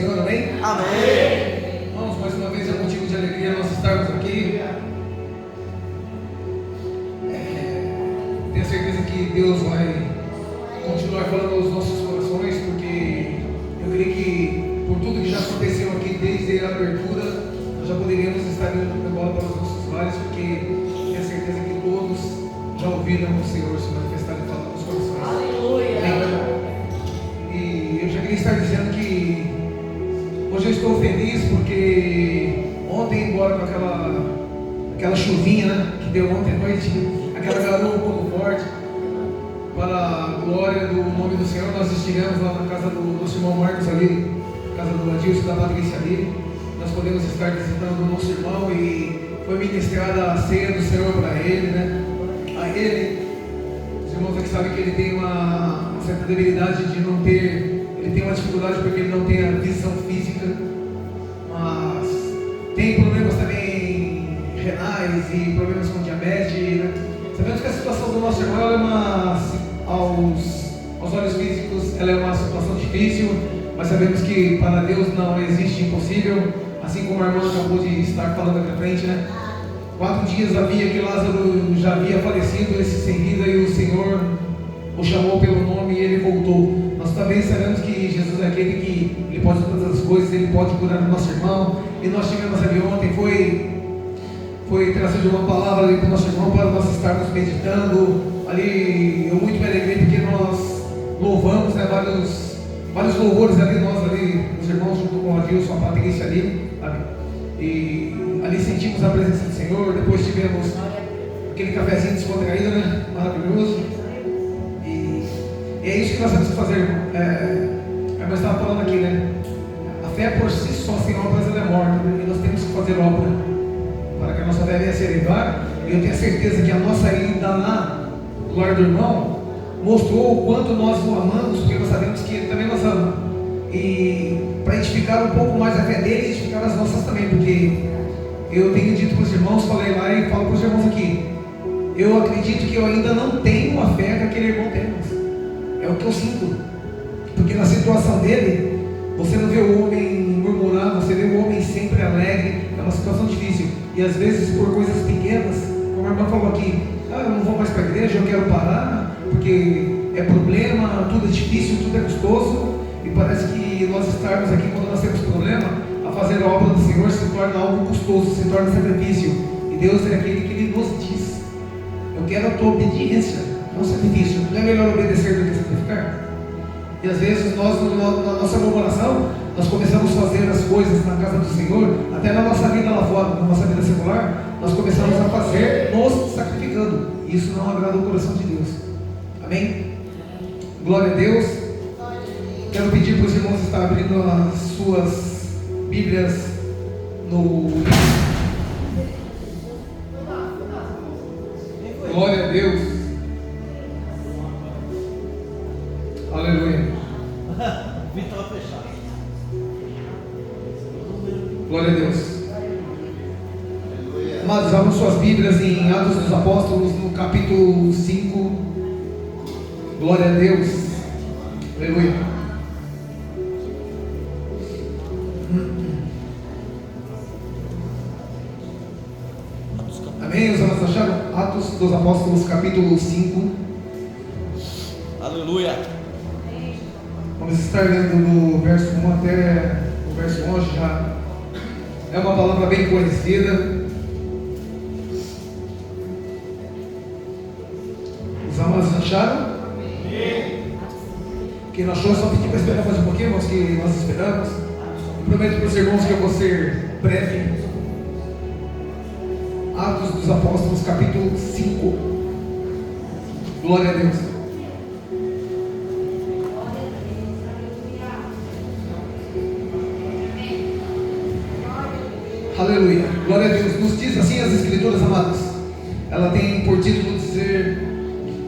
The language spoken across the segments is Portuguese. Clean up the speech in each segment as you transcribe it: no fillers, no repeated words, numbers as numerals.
Senhor, amém? Amém. Irmãos, mais uma vez é motivo de alegria nós estarmos aqui. Tenho certeza que Deus vai continuar falando aos nossos corações, porque eu creio que por tudo que já aconteceu aqui desde a abertura, nós já poderíamos estar dando a bola para os nossos lares, porque tenho certeza que todos já ouviram o Senhor se manifestar e falar nos corações. Aleluia. E eu já queria estar dizendo que hoje eu estou feliz porque ontem, embora com aquela chuvinha, né, que deu ontem à noite, aquela garoa um pouco forte, para a glória do nome do Senhor, nós estivemos lá na casa do nosso irmão Marcos ali, casa do Adilson, da Patrícia ali. Nós podemos estar visitando o nosso irmão e foi ministrada a ceia do Senhor para ele, né? A ele, os irmãos aqui sabem que ele tem uma certa debilidade de não ter, ele tem uma dificuldade porque ele não tem a visão física, mas tem problemas também renais e problemas com diabetes, né? Sabemos que a situação do nosso irmão aos olhos físicos ela é uma situação difícil, mas sabemos que para Deus não existe impossível, assim como a irmã acabou de estar falando aqui na frente, né? 4 dias havia que Lázaro já havia falecido, esse sem vida, e o Senhor o chamou pelo nome e ele voltou. Nós também sabemos que Jesus é aquele que ele pode todas as coisas, ele pode curar o nosso irmão, e nós tivemos ali ontem, foi trazido uma palavra ali para o nosso irmão, para nós estarmos meditando. Ali eu muito me alegrei porque nós louvamos, né, vários louvores ali, nós ali, os irmãos junto com o Adilson, a Patrícia ali, sabe? E ali sentimos a presença do Senhor. Depois tivemos aquele cafezinho descontraído, né, maravilhoso. E é isso que nós temos que fazer, irmão. A irmã estava falando aqui, né? A fé por si só, sem obras, ela é morta, né? E nós temos que fazer obra para que a nossa fé venha se elevar. E eu tenho certeza que a nossa ida lá do lar do irmão mostrou o quanto nós o amamos, porque nós sabemos que ele também nos ama. E para edificar um pouco mais a fé dele, edificar as nossas também, porque eu tenho dito para os irmãos, falei lá e falo para os irmãos aqui, eu acredito que eu ainda não tenho a fé que aquele irmão tem, é o que eu sinto, porque na situação dele, você não vê o homem murmurar, você vê o homem sempre alegre. É uma situação difícil, e às vezes por coisas pequenas, como a irmã falou aqui, eu não vou mais para a igreja, eu quero parar, porque é problema, tudo é difícil, tudo é custoso, e parece que nós estarmos aqui quando nós temos problema, a fazer a obra do Senhor se torna algo custoso, se torna sacrifício, e Deus é aquele que Ele nos diz, eu quero a tua obediência, não sacrifício. Não é melhor obedecer do que sacrificar? E às vezes nós, na nossa murmuração, nós começamos a fazer as coisas na casa do Senhor, até na nossa vida lá fora, na nossa vida secular, nós começamos a fazer nos sacrificando. Isso não agrada o coração de Deus. Amém? Glória a Deus. Quero pedir para os irmãos estar abrindo as suas Bíblias no... Glória a Deus. Aleluia. Glória a Deus. Amados, abram suas Bíblias em Atos dos Apóstolos, no capítulo 5. Glória a Deus. Aleluia. Amém? Os amados acharam? Atos dos Apóstolos, capítulo 5. Aleluia. Vamos estar lendo do verso 1 até o verso 11 já. É uma palavra bem conhecida. Os amados acharam? Quem não achou, só pedir para esperar mais um pouquinho, irmãos, que nós esperamos. Eu prometo para os irmãos que eu vou ser breve. Atos dos Apóstolos, capítulo 5. Glória a Deus. Aleluia. Glória a Deus. Nos diz assim as Escrituras, amados. Ela tem por título dizer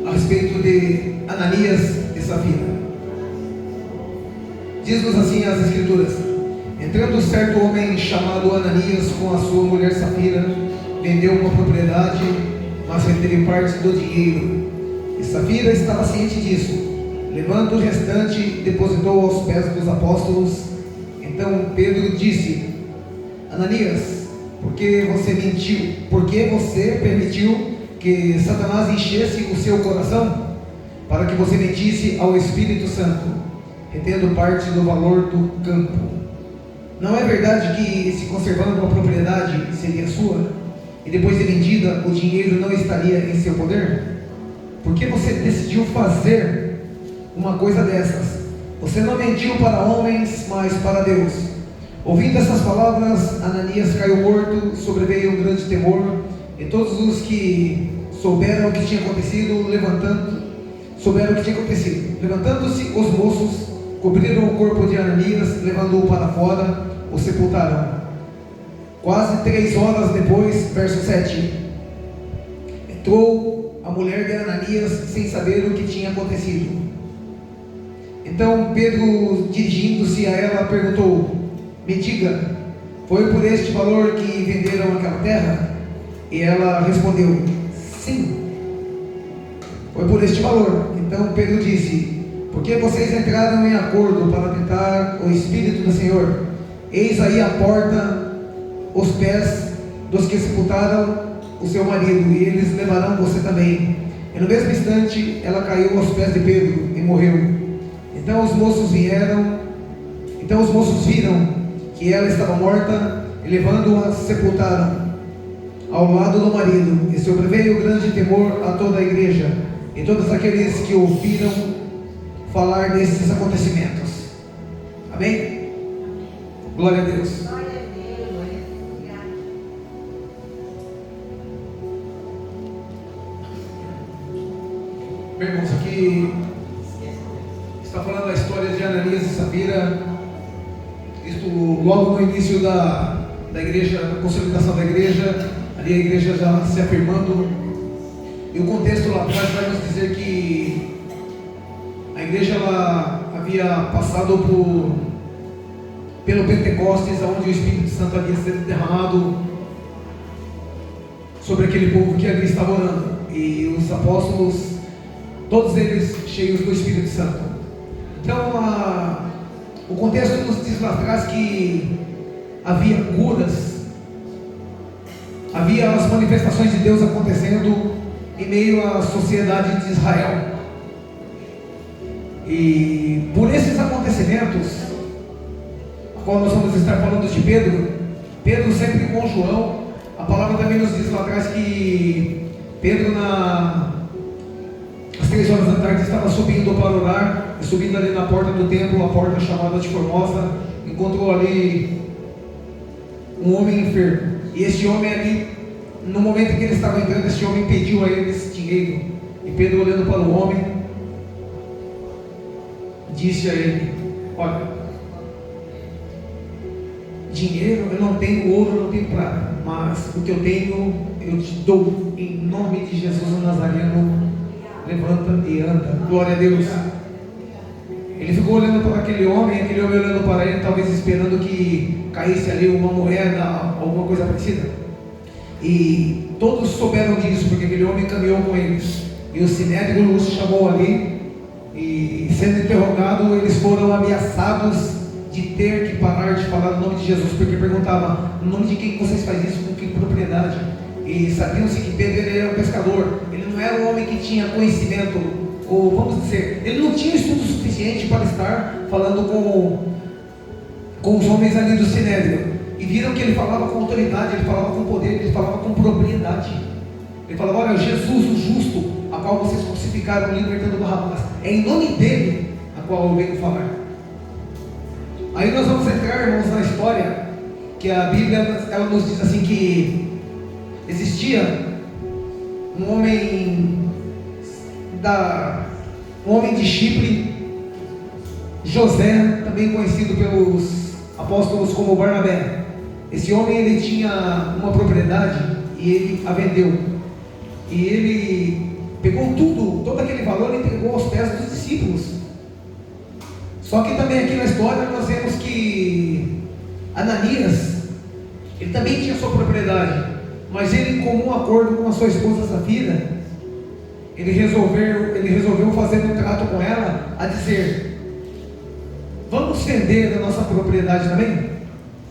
a respeito de Ananias e Safira. Diz-nos assim as Escrituras: entrando certo homem chamado Ananias com a sua mulher Safira, vendeu uma propriedade, mas reteve parte do dinheiro. E Safira estava ciente disso. Levando o restante, depositou aos pés dos apóstolos. Então Pedro disse: Ananias, por que você mentiu? Por que você permitiu que Satanás enchesse o seu coração para que você mentisse ao Espírito Santo, retendo parte do valor do campo? Não é verdade que, se conservando a propriedade seria sua, e depois de vendida o dinheiro não estaria em seu poder? Por que você decidiu fazer uma coisa dessas? Você não mentiu para homens, mas para Deus. Ouvindo essas palavras, Ananias caiu morto, sobreveio um grande temor, e todos os que souberam o que tinha acontecido, levantando-se os moços, cobriram o corpo de Ananias, levando-o para fora, o sepultaram. Quase 3 horas depois, verso 7, entrou a mulher de Ananias sem saber o que tinha acontecido. Então Pedro, dirigindo-se a ela, perguntou: me diga, foi por este valor que venderam aquela terra? E ela respondeu: sim, foi por este valor. Então Pedro disse: por que vocês entraram em acordo para tentar o Espírito do Senhor? Eis aí a porta, os pés dos que sepultaram o seu marido, e eles levarão você também. E no mesmo instante ela caiu aos pés de Pedro e morreu. Então os moços viram que ela estava morta, e levando-a, sepultaram ao lado do marido. E sobreveio grande temor a toda a igreja e todos aqueles que ouviram falar desses acontecimentos. Amém? Glória a Deus. Meu irmãos, aqui está falando a história de Ananias e Safira. Isto logo no início da igreja, da consolidação da igreja, ali a igreja já se afirmando. E o contexto lá atrás vai nos dizer que a igreja ela havia passado pelo Pentecostes, onde o Espírito Santo havia sido derramado sobre aquele povo que ali estava orando. E os apóstolos, todos eles cheios do Espírito Santo. Então o contexto nos diz lá atrás que havia curas, havia as manifestações de Deus acontecendo em meio à sociedade de Israel. E por esses acontecimentos, a qual nós vamos estar falando de Pedro sempre com João, a palavra também nos diz lá atrás que Pedro às 3 horas da tarde estava subindo para orar, e subindo ali na porta do templo, a porta chamada de Formosa, encontrou ali um homem enfermo. E este homem ali, no momento em que ele estava entrando, este homem pediu a ele esse dinheiro. E Pedro, olhando para o homem, disse a ele: olha, dinheiro eu não tenho, ouro eu não tenho prata, mas o que eu tenho eu te dou, em nome de Jesus o Nazareno. Levanta e anda. Glória a Deus. Ele ficou olhando para aquele homem olhando para ele, talvez esperando que caísse ali uma moeda, alguma coisa parecida. E todos souberam disso, porque aquele homem caminhou com eles. E o Sinédrio os chamou ali, e sendo interrogado, eles foram ameaçados de ter que parar de falar o nome de Jesus, porque perguntava: no nome de quem vocês fazem isso, com que propriedade? E sabiam-se que Pedro era um pescador, ele não era um homem que tinha conhecimento, ou vamos dizer, ele não tinha estudo suficiente para estar falando com os homens ali do Sinédrio. E viram que ele falava com autoridade, ele falava com poder, ele falava com propriedade. Ele falava: olha, Jesus o justo, a qual vocês crucificaram libertando Barrabás, é em nome dele a qual eu venho falar. Aí nós vamos entrar, irmãos, na história que a Bíblia ela nos diz assim que existia um homem de Chipre, José, também conhecido pelos apóstolos como Barnabé. Esse homem ele tinha uma propriedade e ele a vendeu. E ele pegou todo aquele valor e entregou aos pés dos discípulos. Só que também aqui na história nós vemos que Ananias, ele também tinha sua propriedade, mas ele, em comum acordo com a sua esposa Safira, ele resolveu fazer um trato com ela, a dizer: vamos vender a nossa propriedade também?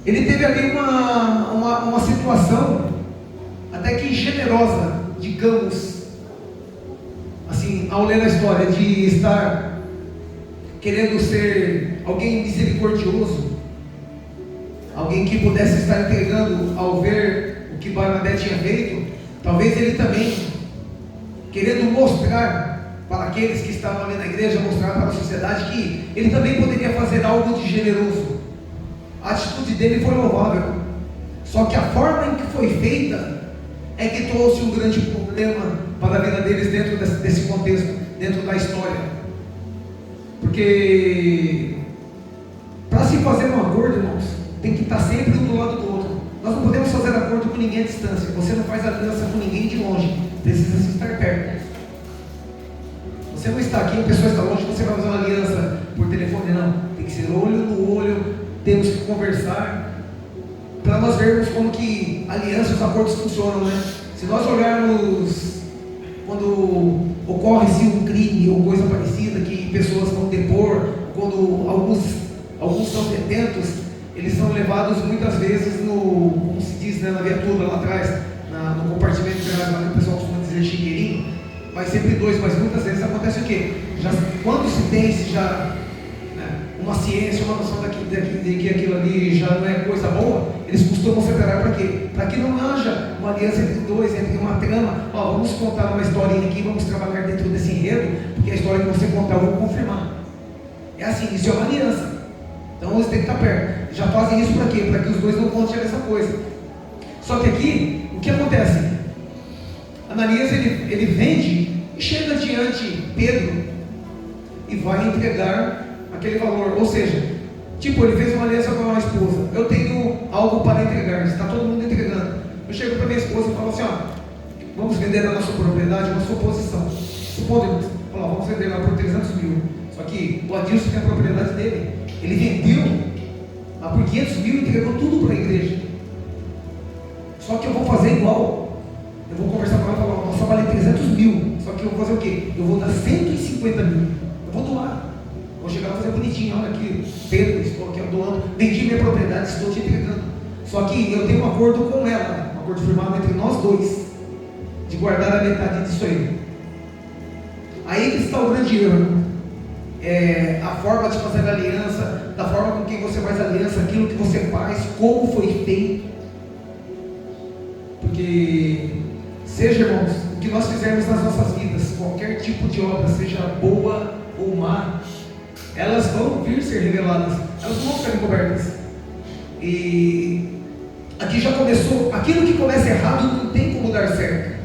Ele teve ali uma situação até que generosa, digamos, assim, ao ler a história, de estar querendo ser alguém misericordioso, alguém que pudesse estar entregando ao ver o que Barnabé tinha feito. Talvez ele também, querendo mostrar para aqueles que estavam ali na igreja, mostrar para a sociedade que ele também poderia fazer algo de generoso. A atitude dele foi louvável, só que a forma em que foi feita é que trouxe um grande problema para a vida deles dentro desse contexto, dentro da história. Porque para se fazer um acordo, irmãos, tem que estar sempre um do lado do outro. Nós não podemos fazer acordo com ninguém à distância. Você não faz aliança com ninguém de longe, precisa se estar perto. Você não está aqui, a pessoa está longe, você vai fazer uma aliança por telefone, não. Tem que ser olho no olho, temos que conversar, para nós vermos como que aliança e os acordos funcionam, né? Se nós olharmos quando ocorre-se um crime ou coisa parecida, que pessoas vão depor, quando alguns são detentos, eles são levados muitas vezes como se diz, né, na viatura lá atrás, no compartimento que o pessoal costuma dizer chiqueirinho, vai sempre dois, mas muitas vezes acontece o quê? Quando se tem uma ciência, uma noção de que aquilo ali já não é coisa boa, eles costumam separar para quê? Para que não haja uma aliança entre dois, entre uma trama. Vamos contar uma historinha aqui, vamos trabalhar dentro desse enredo, porque a história que você contar eu vou confirmar. É assim, isso é uma aliança. Então eles têm que estar perto. Já fazem isso para quê? Para que os dois não contem essa coisa. Só que aqui, o que acontece? Ananias ele vende e chega diante Pedro e vai entregar aquele valor, ou seja, ele fez uma aliança com a esposa. Eu tenho algo para entregar, está todo mundo entregando. Eu chego para minha esposa e falo assim: vamos vender a nossa propriedade, uma suposição. Supondo, vamos vender lá por 300 mil. Só que o Adilson tem a propriedade dele. Ele vendeu lá por 500 mil e entregou tudo para a igreja. Só que eu vou fazer igual. Eu vou conversar com ela e falar: nossa, vale 300 mil. Só que eu vou fazer o quê? Eu vou dar 150 mil. Eu vou doar. Vou chegar e fazer bonitinho, olha aqui, Pedro, estou aqui doando, vendi minha propriedade, estou te entregando. Só que eu tenho um acordo com ela, um acordo firmado entre nós dois, de guardar a metade disso aí. Aí que está o grande erro. A forma de fazer aliança, da forma com quem você faz aliança, aquilo que você faz, como foi feito. Porque, seja, irmãos, o que nós fizermos nas nossas vidas, qualquer tipo de obra, seja boa ou má, elas vão vir ser reveladas, elas vão ser encobertas. E aqui já começou, aquilo que começa errado não tem como dar certo.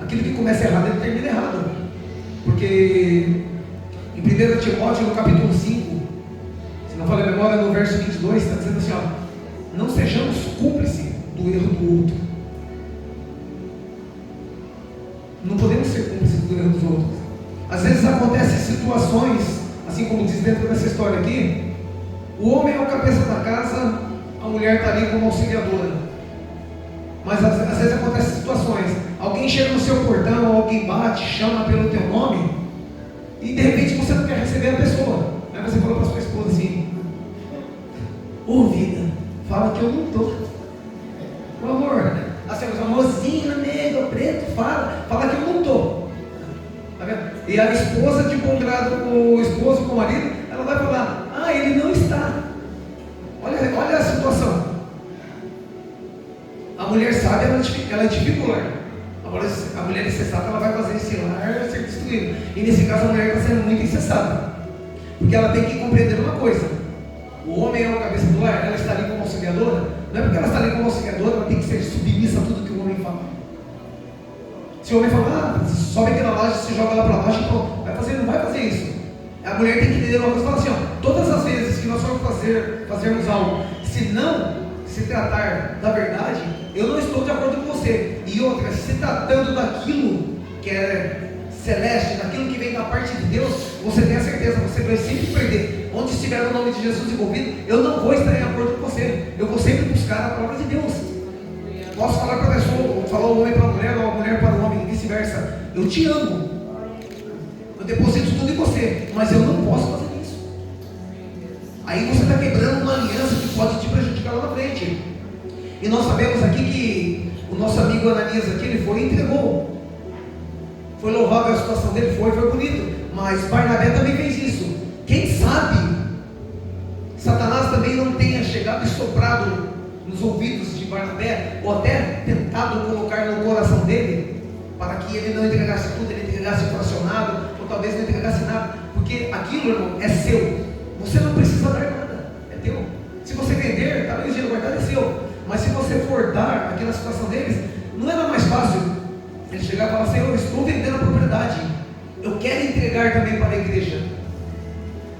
Aquilo que começa errado, ele termina errado. Porque em 1 Timóteo, no capítulo 5, se não falha a memória, no verso 22, está dizendo assim: não sejamos cúmplices do erro do outro. Não podemos ser cúmplices do erro dos outros. Às vezes acontecem situações, assim como diz dentro dessa história aqui, o homem é o cabeça da casa, a mulher está ali como auxiliadora. Mas às vezes acontecem situações, alguém chega no seu portão, alguém bate, chama pelo teu nome, e de repente você não quer receber a pessoa. Aí você falou para sua esposa assim: ô vida, fala que eu não estou. Ô amor, assim, o amorzinho, negro, preto, fala que eu não estou. Tá vendo? E a esposa, de bom grado com o esposo, com o marido, ela vai falar: ele não está. Olha a situação. A mulher sábia, ela edifica o lar. A mulher insensata, ela vai fazer esse lar ser destruído. E nesse caso a mulher está sendo muito insensata, porque ela tem que compreender uma coisa: o homem é o cabeça do lar, ela está ali como auxiliadora. Não é porque ela está ali como auxiliadora, ela tem que ser submissa a tudo que o homem fala. Se o homem fala: sobe aqui na laje, se joga lá para baixo, então não vai fazer isso. A mulher tem que entender uma coisa, fala assim: todas as vezes que nós formos fazermos algo, se não se tratar da verdade, eu não estou de acordo com você. E outra, se tratando daquilo que é celeste, daquilo que vem da parte de Deus, você tem a certeza, você vai sempre perder. Onde estiver o nome de Jesus envolvido, eu não vou estar em acordo com você. Eu vou sempre buscar a palavra de Deus. Posso falar para a pessoa, falar o homem para a mulher, ou a mulher para o homem, e vice-versa: eu te amo, eu deposito tudo em você, mas eu não posso fazer isso. Aí você está quebrando uma aliança que pode te prejudicar lá na frente. E nós sabemos aqui que o nosso amigo Ananias aqui, ele foi e entregou. Foi louvável a situação dele, foi bonito. Mas Barnabé também fez isso. Quem sabe Satanás também não tenha chegado e soprado nos ouvidos de Barnabé, ou até tentado colocar no coração dele, para que ele não entregasse tudo, ele entregasse fracionado, ou talvez não entregasse nada, porque aquilo, irmão, é seu. Você não precisa dar nada, é teu. Se você vender, está bem, o dinheiro guardado é seu. Mas se você for dar aqui na situação deles, não era mais fácil ele chegar e falar: Senhor, eu estou vendendo a propriedade, eu quero entregar também para a igreja.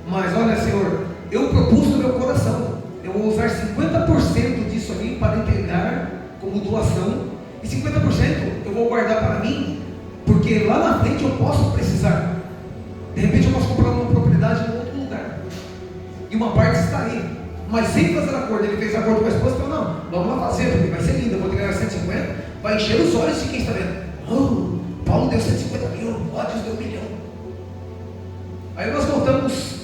Mas olha, Senhor, eu propus no meu coração, eu vou usar 50% disso ali para entregar como doação, e 50% eu vou guardar para mim, porque lá na frente eu posso precisar. De repente eu posso comprar uma propriedade em outro lugar, e uma parte está aí. Mas sem fazer acordo, ele fez acordo com a esposa e falou: não, vamos lá fazer, porque vai ser lindo, eu vou entregar 150, vai encher os olhos de quem está vendo. Oh, Paulo deu 150 mil, Ódios deu 1 milhão. Aí nós voltamos,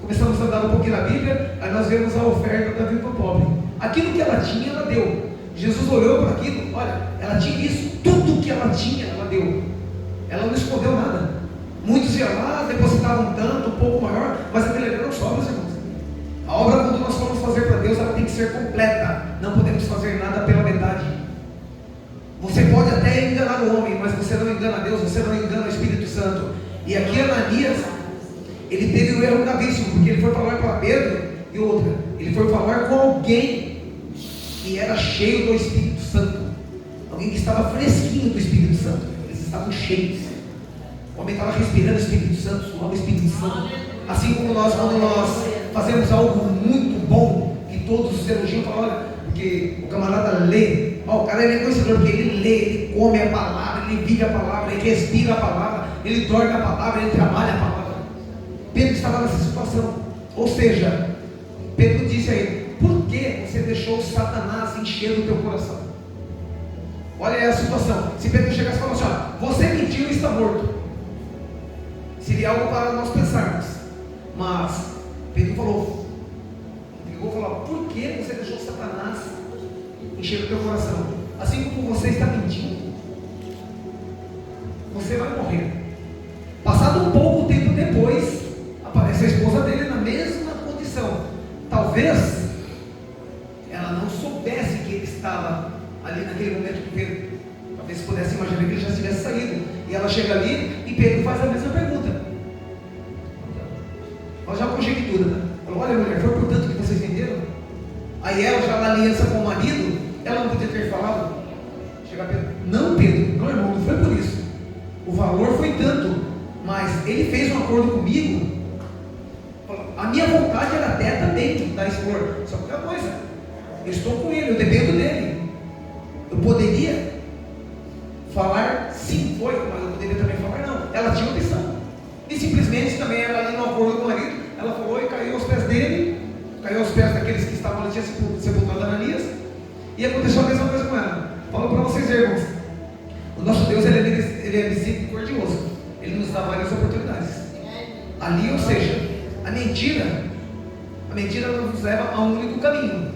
começamos a andar um pouquinho na Bíblia, aí nós vemos a oferta da viúva pobre. Aquilo que ela tinha, ela deu. Jesus olhou para aquilo, olha, ela tinha isso, tudo que ela tinha, ela deu. Ela não escondeu nada. Muitos iam lá, depositavam tanto, um pouco maior, mas aquele era só, meus irmãos. A obra, quando nós formos fazer para Deus, ela tem que ser completa. Não podemos fazer nada pela metade. Você pode até enganar o homem, mas você não engana Deus, você não engana o Espírito Santo. E aqui Ananias, ele teve o erro gravíssimo, porque ele foi falar para Pedro e outra, ele foi falar com alguém que era cheio do Espírito Santo, alguém que estava fresquinho do Espírito Santo. Eles estavam cheios, o homem estava respirando o Espírito Santo, suando o Espírito Santo. Assim como nós, quando nós fazemos algo muito bom, que todos os elogiam, falam: olha, porque o camarada lê, o cara é conhecedor, porque ele lê, ele come a palavra, ele vive a palavra, ele respira a palavra, ele dorme a palavra, ele trabalha a palavra. Pedro estava nessa situação, ou seja, Pedro disse a ele: por que você deixou Satanás encher o teu coração? Olha aí a situação. Se Pedro chegasse e falasse: ó, você mentiu e está morto, seria algo para nós pensarmos. Mas Pedro falou, por que você deixou Satanás encher o teu coração? Assim como você está mentindo, você vai morrer. Passado um pouco tempo depois, aparece a esposa dele na mesma condição. Talvez ela não soubesse que ele estava ali naquele momento com Pedro. Talvez pudesse imaginar que ele já tivesse saído. E ela chega ali e Pedro faz a mesma pergunta. Ela já conjectura, né? Falou: olha, mulher, foi por tanto que vocês venderam? Aí ela, já na aliança com o marido, ela não podia ter falado. Chega a Pedro: não, Pedro, não, irmão, não foi por isso. O valor foi tanto, mas ele fez um acordo comigo. A minha vontade era até também dar expor. Só que é uma coisa, eu estou com ele, eu dependo dele. Eu poderia falar sim, foi, mas eu poderia também falar não. Ela tinha opção. E simplesmente também ela ali no acordo com o marido, ela falou e caiu aos pés dele, caiu aos pés daqueles que estavam ali, tinha sepultado Ananias, e aconteceu a mesma coisa com ela. Falo para vocês, irmãos, o nosso Deus ele é misericordioso, ele nos dá várias oportunidades. Ali, ou seja, a mentira nos leva a um único caminho.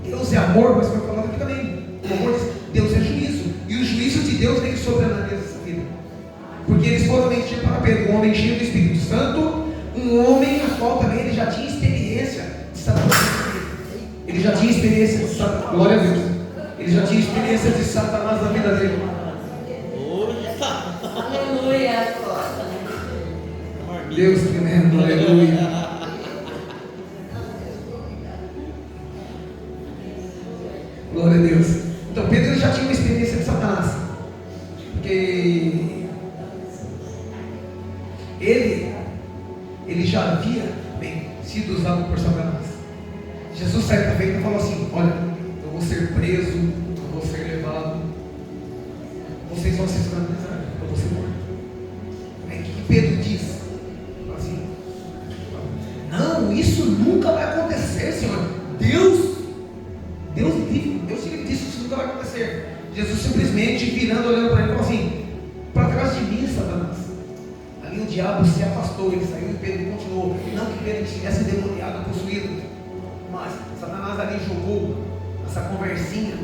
Deus é amor, mas foi falado aqui também. O amor diz, Deus é juízo, e o juízo de Deus vem sobre Ananias nessa vida. Porque eles foram mentir para Pedro, um homem cheio do Espírito Santo, um homem a qual também ele já tinha experiência de Satanás. Ele já tinha experiência de Satanás. Glória a Deus. Ele já tinha experiência de Satanás na vida dele. Aleluia. Deus tremendo, aleluia. Glória a Deus. Então Pedro já tinha uma experiência de Satanás. Porque ele já havia sido usado por Satanás. Jesus certa feita falou assim: olha, eu vou ser preso, eu vou ser levado, vocês vão se escravizar, eu vou ser morto. Aí o que Pedro diz? Assim: não, isso nunca vai acontecer, Senhor. Deus livre disso, isso nunca vai acontecer. Jesus simplesmente virando, olhando para ele, falou assim: para trás de mim, Satanás. Ali o diabo se afastou afastou, ele saiu e Pedro continuou. Não que Pedro estivesse endemoniado, possuído, mas Satanás ali jogou essa conversinha.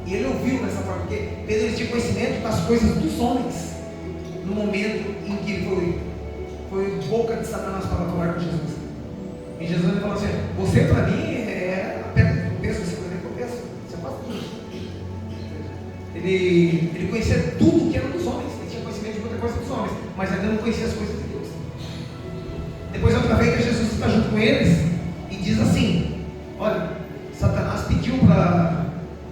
E ele ouviu dessa forma, porque Pedro tinha conhecimento das coisas dos homens, no momento em que ele foi boca de Satanás para falar com Jesus. E Jesus ele falou assim: você para mim é a pedra de tropeço, você foi de tropeço, você faz tudo. Ele conhecia tudo que era dos homens, ele tinha conhecimento de muita coisa dos homens, mas ainda não conhecia as coisas de Deus. Depois outra vez Jesus está junto com eles e diz assim: olha, Satanás pediu para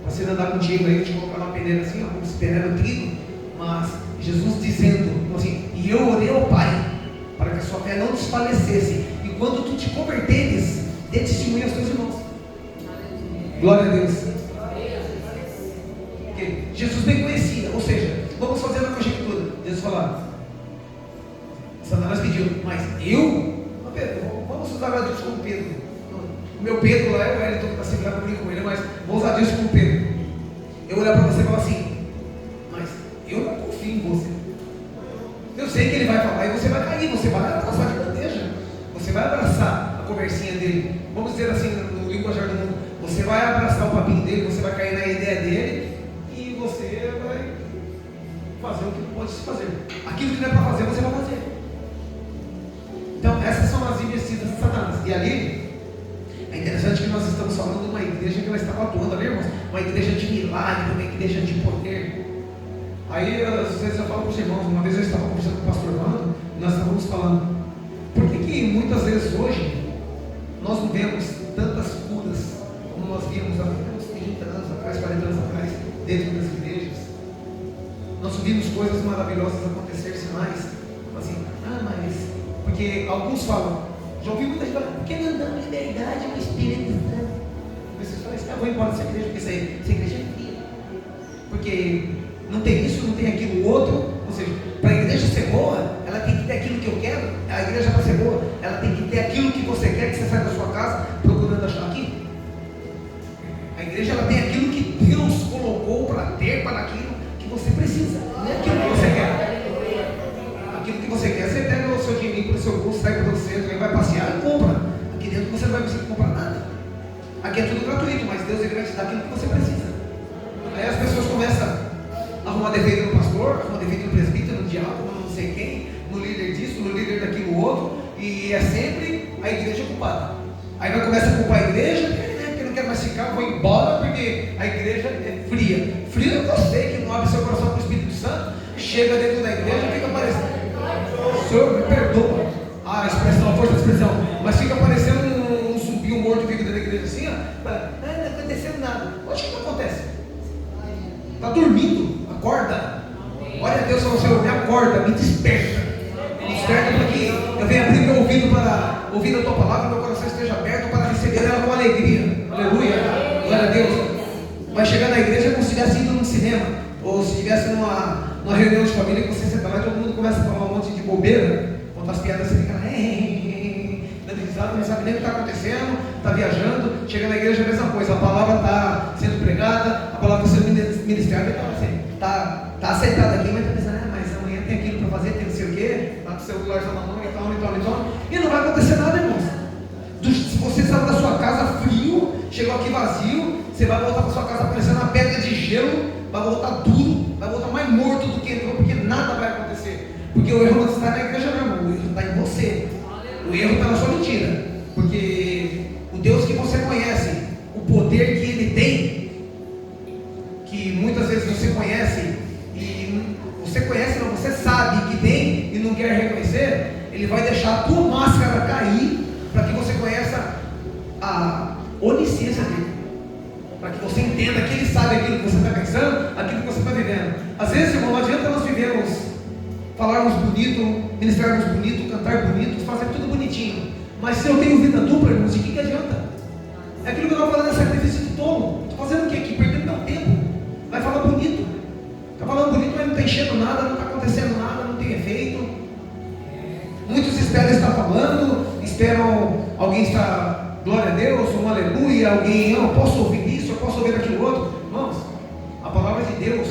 você andar contigo aí, te colocar numa peneira assim, como se peneira o trigo, mas Jesus dizendo assim: e eu orei ao Pai para que a sua fé não desfalecesse, e quando tu te converteres, dê testemunho aos teus irmãos. Glória a Deus. Porque Jesus bem conhecia, ou seja, vamos fazer uma conjectura. Jesus falava, Satanás pediu, mas eu, Pedro, vamos usar Deus como Pedro. O meu Pedro lá é o Wellington que está sempre lá comigo com ele, mas vou usar Deus como Pedro. Eu olhar para você e falar assim, mas eu não confio em você. Eu sei que ele vai falar e você vai cair, você vai abraçar de bandeja, você vai abraçar a conversinha dele, vamos dizer assim, no linguajar do mundo, você vai abraçar o papinho dele, você vai cair na ideia dele e você vai fazer o que não pode se fazer. Aquilo que não é para fazer, você vai fazer. Então, essas são as investidas de Satanás. E ali, é interessante que nós estamos falando de uma igreja que ela estava atuando ali, irmãos, uma igreja de milagre, uma igreja de poder. Aí, às vezes eu falo para os irmãos, uma vez eu estava conversando com o pastor Vando, nós estávamos falando, por que muitas vezes hoje, nós não vemos tantas curas, como nós víamos há uns 30 anos atrás, 40 anos atrás, dentro das igrejas? Nós vimos coisas maravilhosas acontecer, sinais, assim, mas, porque alguns falam, já ouvi muita gente falar, porque não damos liberdade ao Espírito Santo. Vocês falam, eu vou embora dessa igreja, porque essa igreja é fria. Porque não tem isso, não tem aquilo outro. Ou seja, para a igreja ser boa, ela tem que ter aquilo que eu quero. A igreja para ser boa, ela tem que ter aquilo que você quer, que você sai da sua casa procurando achar aqui. A igreja ela tem aquilo que Deus colocou para ter, para aquilo que você precisa. Não é aquilo que você quer. Aquilo que você quer, você pega o seu dinheiro para o seu bolso, sai para o centro, vai passear e compra. Aqui dentro você não vai conseguir comprar nada. Aqui é tudo gratuito, mas Deus ele vai te dar aquilo que você precisa. Aí as pessoas começam a arrumar defeito no pastor, arrumar defeito no presbítero, no diácono, não sei quem, no líder disso, no líder daquilo outro, e é sempre a igreja culpada. Aí vai começar a culpar a igreja, porque não quer mais ficar, vou embora porque a igreja é fria. Fria é você que não abre seu coração para o Espírito Santo, chega dentro da igreja e fica parecendo, Senhor, me perdoa a expressão, a força da expressão, mas fica parecendo um zumbi, um morto que fica dentro da igreja assim, ó, não está acontecendo nada. Onde que não acontece? Está dormindo, acorda. Olha a Deus, fala, Senhor, me acorda, me desperta. Me desperta para que eu venha abrir meu ouvido para ouvir a tua palavra, meu coração esteja aberto para receber ela com alegria. Aleluia, glória a Deus. Vai chegar na igreja como se estivesse indo num cinema, ou se estivesse numa reunião de família que você senta lá e todo mundo começa a falar um monte de bobeira, contar as piadas, você fica lá, dando risada, não sabe nem o que está acontecendo, está viajando, chega na igreja a mesma coisa, a palavra está sendo pregada, a palavra está sendo ministrada, está aceitada aqui, mas está pensando, mas amanhã tem aquilo para fazer, tem não sei o quê, está com o celular na mão e não vai acontecer nada, irmãos. Se você saiu da sua casa frio, chegou aqui vazio, você vai voltar para sua casa parecendo uma pedra de gelo, vai voltar duro, vai voltar mais morto do que entrou, porque nada vai acontecer. Porque o erro não está na igreja, não, irmão, o erro está em você. O erro está na sua mentira. Porque o Deus que você conhece, o poder que Ele tem, que muitas vezes você conhece, e você conhece, não, você sabe que tem e não quer reconhecer, Ele vai deixar a tua máscara cair para que você conheça a onisciência dele, para que você entenda que Ele sabe aquilo que você está pensando, aquilo que você está vivendo. Às vezes, irmão, não adianta nós vivermos, falarmos bonito, ministrarmos bonito, cantar bonito, fazer tudo bonitinho, mas se eu tenho vida dupla, irmãos, de que adianta? É aquilo que eu estou falando, é sacrifício de tolo. Estou fazendo o quê aqui? Perdendo meu tempo. Vai falar bonito, está falando bonito, mas não está enchendo nada, não está acontecendo nada, não tem efeito. Muitos esperam estar falando, esperam alguém estar, glória a Deus, um aleluia, alguém, eu posso ouvir isso, eu posso ouvir aquilo outro. Irmãos, a palavra de Deus,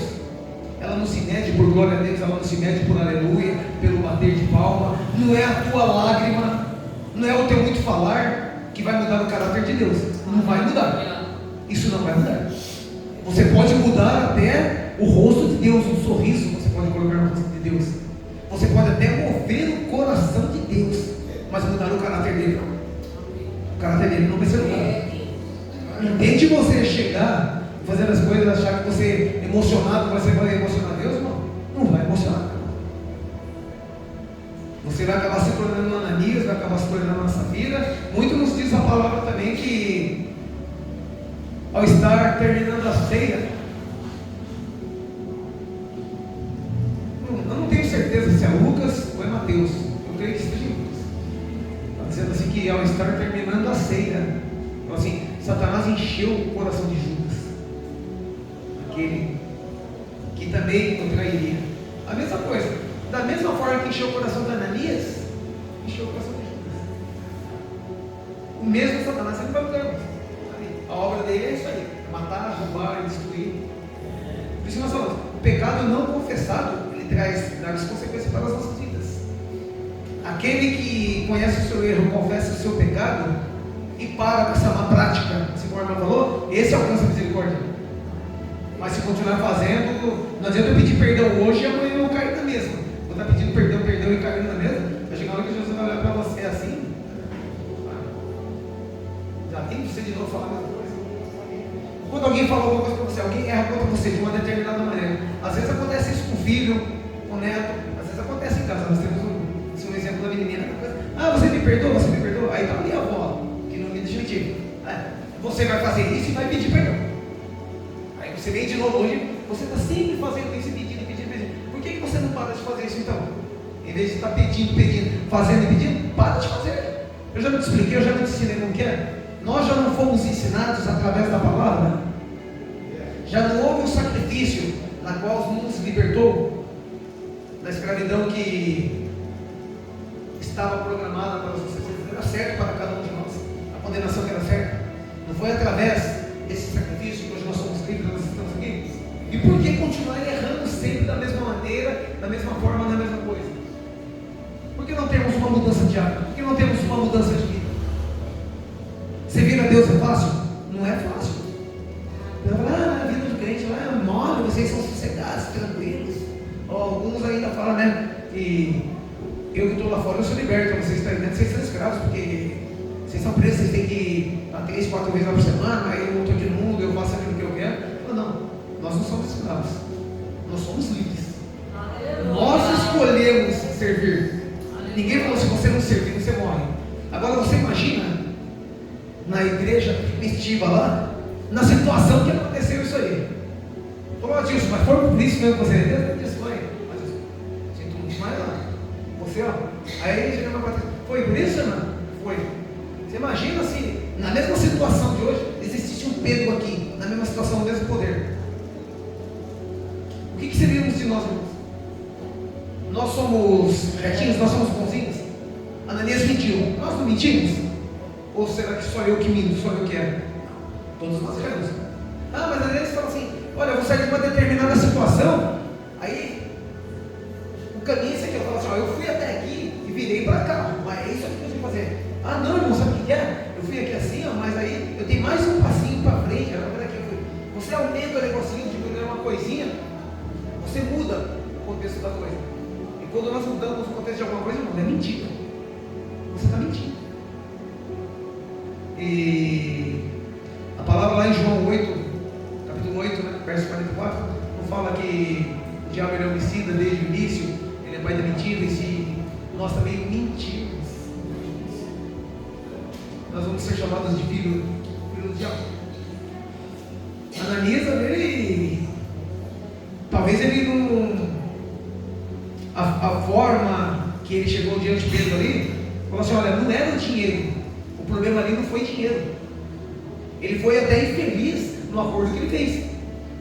ela não se mede por glória a Deus, ela não se mede por aleluia, pelo bater de palma, não é a tua lágrima, não é o teu muito falar que vai mudar o caráter de Deus, não vai mudar, isso não vai mudar. Você pode mudar até o rosto de Deus, um sorriso você pode colocar no rosto de Deus, você pode até mover o coração de Deus, mas mudar o caráter dele não. O caráter dele não vai ser mudado. Não tente você chegar fazendo as coisas, achar que você emocionado, você vai emocionar Deus, não vai emocionar. Você vai acabar se tornando Ananias, vai acabar se tornando nossa vida. Muito nos diz a palavra também que ao estar terminando a ceia, eu não tenho certeza se é Lucas ou é Mateus, eu creio que seja Lucas. Está dizendo assim que ao estar terminando a ceia, assim, Satanás encheu o coração de Judas, aquele que também o trairia. A mesma coisa, da mesma forma que encheu o coração de Ananias, encheu o coração de Judas. O mesmo Satanás sempre vai mudar. A obra dele é isso aí: matar, roubar, destruir. Por isso nós falamos, o pecado não confessado, ele traz graves consequências para as nossas vidas. Aquele que conhece o seu erro, confessa o seu pecado e para com essa má prática, assim como a irmã falou, esse alcança a misericórdia. Mas se continuar fazendo, não adianta eu pedir perdão hoje e amanhã eu cair na mesma. Vou estar pedindo perdão e caindo na mesma. Vai chegar a hora que Jesus vai olhar para você assim, já tem que ser de novo falar a mesma coisa. Quando alguém fala alguma coisa para você, alguém erra contra você de uma determinada maneira, às vezes acontece isso com o filho, com o neto, às vezes acontece em casa. Nós temos um exemplo da menina, você me perdoa, aí está ali a avó, que não me deixa mentir, você vai fazer isso e vai pedir perdão. Aí você vem de novo hoje, você está sempre fazendo isso, pedindo. Por que você não para de fazer isso então? Em vez de estar pedindo, fazendo e pedindo, para de fazer. Eu já não te expliquei, eu já não te ensinei como que é. Nós já não fomos ensinados através da palavra? Já não houve um sacrifício na qual o mundo se libertou da escravidão que estava programada para os sociedade, era certo para cada um de nós, a condenação que era certa. Não foi através desse sacrifício que hoje nós somos livres, nós estamos aqui? E por que continuar errando sempre da mesma maneira, da mesma forma, na mesma coisa? Por que não temos uma mudança de hábito? Por que não temos uma mudança de vida? Servir a Deus é fácil? Não é fácil. Eu falo, a vida do crente lá é mole, vocês são sossegados, tranquilos. Alguns ainda falam, né? E eu que estou lá fora, eu sou liberto. Vocês estão dentro, vocês são escravos, porque vocês são presos, vocês têm que ir 3, 4 vezes lá por semana. Aí eu estou de mundo, eu faço aquilo que eu quero. Não, nós não somos escravos, nós somos livres. Nós escolhemos servir. Ninguém falou, se você não servir, você morre. Agora você imagina na igreja primitiva lá, na situação que aconteceu isso aí. Falou, Adilson, mas foi por isso mesmo que você Deus disse, foi. Sinto muito mais lá. Você, aí chegou na parte, foi por isso, irmã? Foi. Você imagina se na mesma situação de hoje existisse um Pedro aqui, na mesma situação, no mesmo poder. O que seríamos de nós, irmãos? Nós somos retinhos, nós somos bonzinhos? Ananias mentiu, nós não mentimos? Ou será que só eu que minto, só eu que erro? Todos nós erramos. Mas às vezes fala assim, olha, eu vou sair de uma determinada situação, aí o caminho é esse aqui, eu falo assim, eu fui até aqui e virei para cá, mas é isso aqui que eu tenho que fazer. Não, irmão, sabe o que é? Eu fui aqui assim, mas aí eu tenho mais um passinho para frente, agora aqui eu fui. Você aumenta o negocinho, de uma coisinha, você muda o contexto da coisa. E quando nós mudamos o contexto de alguma coisa, irmão, é mentira. Você está mentindo. E a palavra lá em João 8, capítulo 8, né, verso 44, não fala que o diabo é homicida desde o início, ele é pai da mentira, e se nós também mentimos, nós vamos ser chamados de filho do diabo. Ananias, talvez ele não, a forma que ele chegou diante de Pedro ali, falou assim, olha, não era o dinheiro. O problema ali não foi dinheiro. Ele foi até infeliz no acordo que ele fez.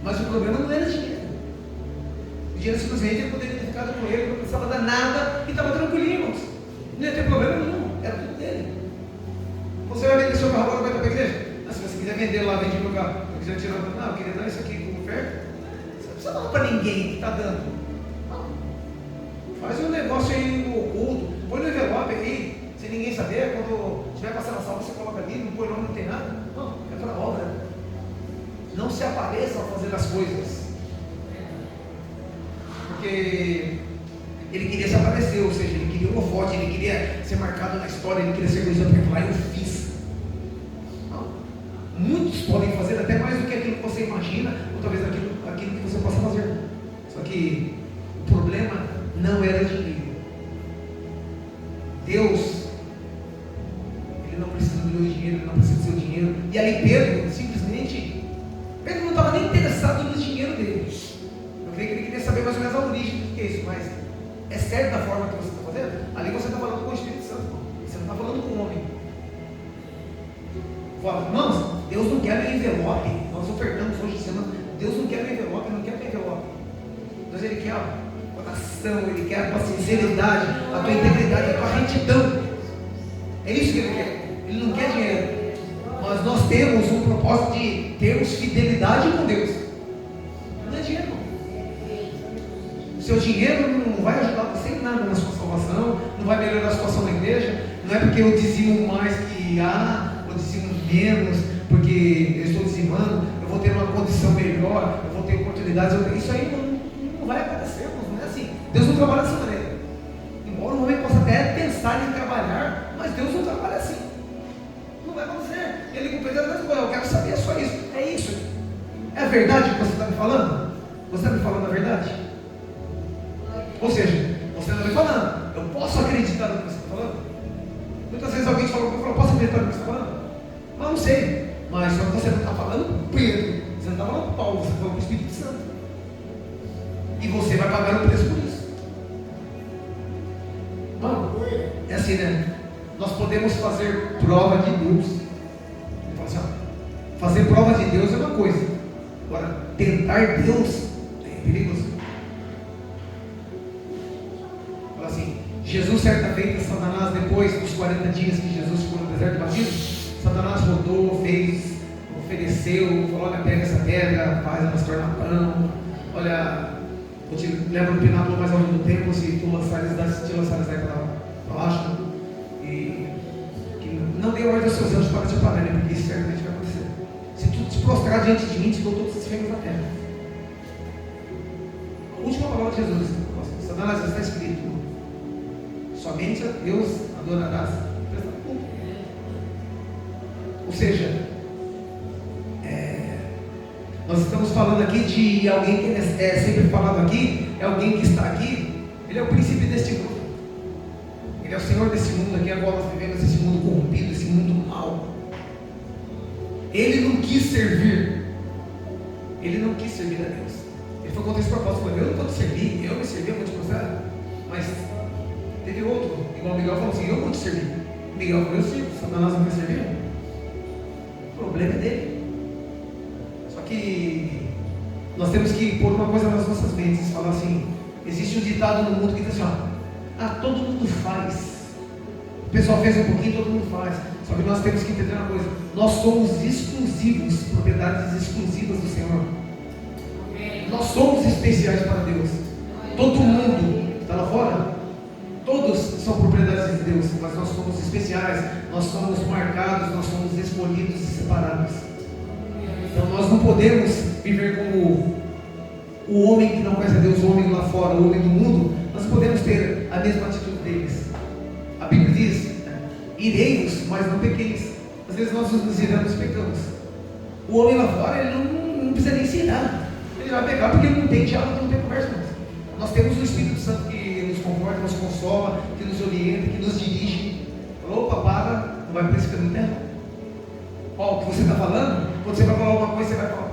Mas o problema não era dinheiro. O dinheiro simplesmente ele poderia ter ficado com ele, não precisava dar nada e estava tranquilinho, irmãos. Não ia ter problema nenhum, era tudo dele. Você vai vender seu carro agora, vai para a igreja? Se você quiser vender lá, vende meu carro. Se quiser tirar, eu queria dar isso aqui como oferta. precisa falar para ninguém que está dando. Não. Faz um negócio aí no oculto, põe no envelope aí, sem ninguém saber. Quando estiver passando a sala, você coloca ali, não põe nome, não tem nada. Não, é para a obra. Não se apareça ao fazer as coisas. Porque ele queria se aparecer, ou seja, ele queria um holofote, ele queria ser marcado na história, ele queria ser conhecido porque falar, eu fiz. Não. Muitos podem fazer até mais do que aquilo que você imagina, ou talvez aquilo que você possa fazer. Só que o problema não era dinheiro. Deus, ele não precisa do meu dinheiro, ele não precisa do seu dinheiro. E aí Pedro, simplesmente, Pedro não estava nem interessado no dinheiro dele. Eu creio que ele queria saber mais ou menos a origem do que é isso, mas é certo da forma que você está fazendo? Ali você está falando com o Espírito Santo, você não está falando com o homem. Fala, irmãos, Deus não quer meu envelope. Nós ofertamos hoje de semana. Deus não quer meu envelope, não quer meu envelope. Deus, ele quer a coração, ele quer a tua sinceridade, a tua integridade, a tua retidão. É isso que ele quer. Ele não quer dinheiro. Mas nós temos um propósito de termos fidelidade com Deus. Não é dinheiro. Seu dinheiro não vai ajudar você em nada na sua salvação, não vai melhorar a situação da igreja. Não é porque eu dizimo mais que eu dizimo menos, porque eu estou dizimando, eu vou ter uma condição melhor, eu vou ter oportunidades. Isso aí não vai acontecer, não é assim. Deus não trabalha dessa maneira. Embora o homem possa até pensar em trabalhar, mas Deus não trabalha assim. Não vai acontecer. Ele com Pedro, eu quero saber só isso. É isso. É a verdade que você está me falando? Você está me falando a verdade? Ou seja, você não está me falando. Eu posso acreditar no que você está falando? Muitas vezes alguém te fala, eu posso acreditar no que você está falando? Mas não sei. Mas só que você não está falando Pedro, você não está falando Paulo, você está falando o Espírito Santo. E você vai pagar o preço por isso. Mano, é assim, né? Nós podemos fazer prova de Deus. Ele fala assim, ó, fazer prova de Deus é uma coisa. Agora, tentar Deus é perigoso. Fala assim, Jesus certa feita, Satanás, depois dos 40 dias que Jesus ficou no deserto batido, Satanás rodou, ofereceu, falou, olha, pega essa pedra, faz ela se tornar pão, olha, eu te levo no pináculo mais longe do templo, se tu lançares daí para baixo, e que não dê ordem aos seus anjos para te parar, né? Porque isso certamente vai acontecer. Se tu te prostrar diante de mim, te dou todos os reinos da terra. A última palavra de Jesus, Satanás, está escrito, somente a Deus adorarás. Ou seja, nós estamos falando aqui de alguém que é sempre falado aqui, é alguém que está aqui, ele é o príncipe deste mundo, ele é o Senhor desse mundo aqui. Agora nós vivemos esse mundo corrompido, esse mundo mau. Ele não quis servir a Deus. Ele foi contra esse propósito, eu não vou te servir, eu me servi, eu vou te mostrar. Mas teve outro, igual Miguel falou assim, eu vou te servir. Miguel falou, eu sirvo, Satanás não quer servir. O problema é dele. Só que nós temos que pôr uma coisa nas nossas mentes, falar assim, existe um ditado no mundo que diz assim, todo mundo faz. O pessoal fez um pouquinho, todo mundo faz. Só que nós temos que entender uma coisa, nós somos exclusivos, propriedades exclusivas do Senhor. Nós somos especiais para Deus. Todo mundo está lá fora, todos são propriedades de Deus, mas nós somos especiais, nós somos marcados, nós somos escolhidos e separados. Então nós não podemos viver como o homem que não conhece a Deus, o homem lá fora, o homem do mundo. Nós podemos ter a mesma atitude deles. A Bíblia diz, ireis, mas não pequeis. Às vezes nós nos iramos e pecamos. O homem lá fora, ele não precisa nem ensinar. Ele vai pecar porque ele não tem diálogo, não tem conversa. Nós temos o Espírito Santo que nos conforta, nos consola, que nos orienta, que nos dirige. Opa, para, não vai para esse caminho, né? O que você está falando, quando você vai falar alguma coisa, você vai falar.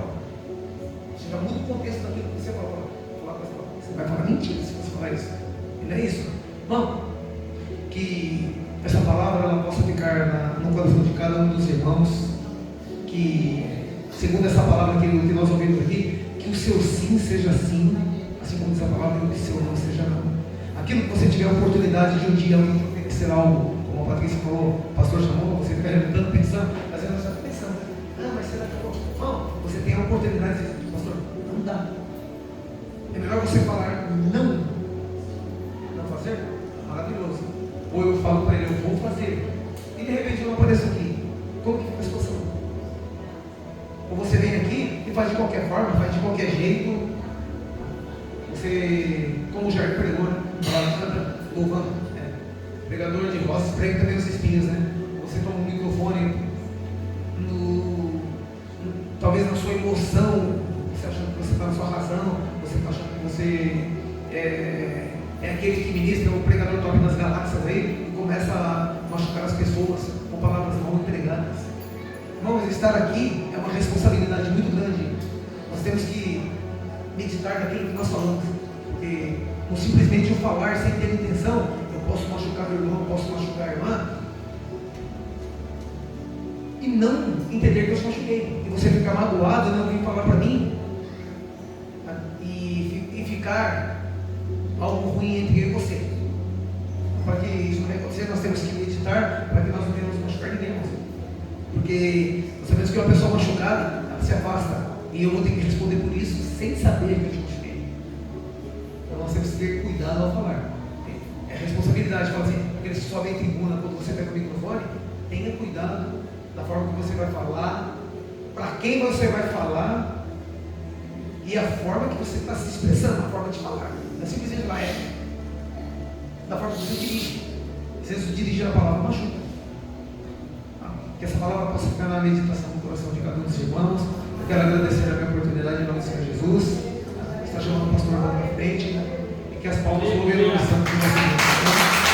Você já muda o contexto daquilo que você vai falar. Você vai falar mentira se você falar isso. E não é isso. Bom, que essa palavra ela possa ficar no coração de cada um dos irmãos. Que, segundo essa palavra que nós ouvimos aqui, que o seu sim seja sim, assim como diz a palavra, que o seu não seja não. Aquilo que você tiver a oportunidade de um dia alguém oferecer algo, como a Patrícia falou, o pastor chamou, você fica levantando, pensando, às vezes você está pensando, mas será que eu vou? Não, você tem a oportunidade de dizer, pastor, não dá. faz de qualquer forma, faz de qualquer jeito. Você, como o Jair pregou, né? Canta, louvando, pregador de vozes, prega também os espinhos, né? Você toma um microfone, talvez na sua emoção, você achando que você está na sua razão, você está achando que você é aquele que ministra, o pregador top das galáxias aí, e começa a machucar as pessoas com palavras mal empregadas. Irmãos, estar aqui é uma responsabilidade muito grande. Nós temos que meditar naquilo que nós falamos, porque não simplesmente eu falar sem ter intenção, eu posso machucar meu irmão, eu posso machucar a irmã, e não entender que eu te machuquei, e você ficar magoado e não vir falar para mim, e ficar algo ruim entre eu e você. Para que isso não aconteça, nós temos que meditar para que nós não venhamos machucar ninguém, porque nós sabemos que uma pessoa machucada, ela se afasta, e eu vou ter que responder por isso sem saber que eu te machuquei. Então nós temos que ter cuidado ao falar. É responsabilidade, fala assim, aqueles que sobem em tribuna, quando você pega o microfone, tenha cuidado da forma que você vai falar, para quem você vai falar, e a forma que você está se expressando, a forma de falar. Não é simplesmente lá, da forma que você dirige. Às vezes dirigir a palavra machuca. Que essa palavra possa ficar na meditação do coração de cada um dos irmãos. Eu quero agradecer a minha oportunidade em nome do Senhor Jesus. Está chamando o pastor para frente. E que as palmas do governo do Santo